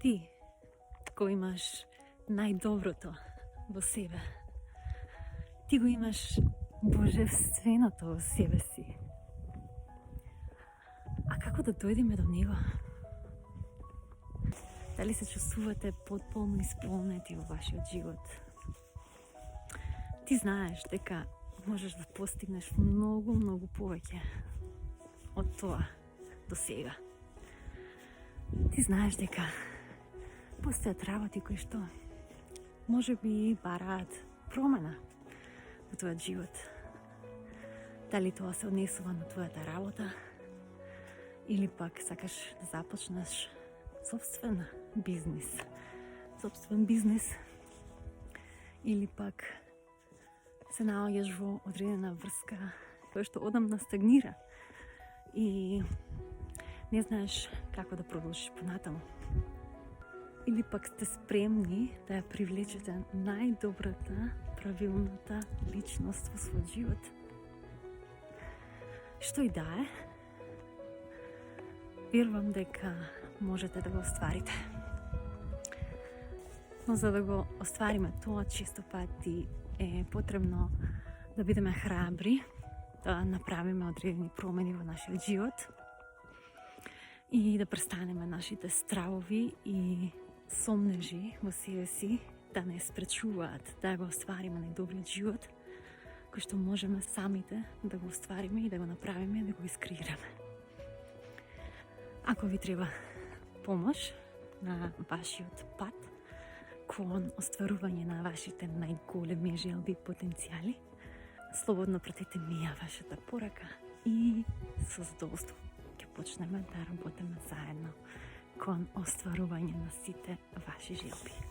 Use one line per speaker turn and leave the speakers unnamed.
Ти, кој имаш најдоброто во себе. Ти го имаш божественото во себе си. А како да дојдеме до него? Дали се чувствувате потполно исполнети во вашиот живот? Ти знаеш дека можеш да постигнеш многу повеќе од тоа до сега. Ти знаеш дека постојат работи кои што може би бараат промена во твојот живот. Дали тоа се однесува на твојата работа или пак сакаш да започнеш собствен бизнес или пак се наоѓаш во одредена врска која што одамна стагнира и не знаеш како да продолжиш понатаму. Или пак сте спремни да ја привлечете најдобрата, правилната личност во својот живот. Што и да е, верувам дека можете да го остварите. Но за да го оствариме тоа, често пати е потребно да бидеме храбри, да направиме одредени промени во нашиот живот и да престанеме нашите стравови и сомнежи во себе си да не спречуваат да го оствариме најдобриот живот кој што можеме самите да го оствариме и да го направиме и да го искреираме. Ако ви треба помош на вашиот пат кон остварување на вашите најголеми желби и потенцијали, слободно пратете ми ја вашата порака и со задоволство ќе почнеме да работиме заедно кон остварување на сите ваши желби.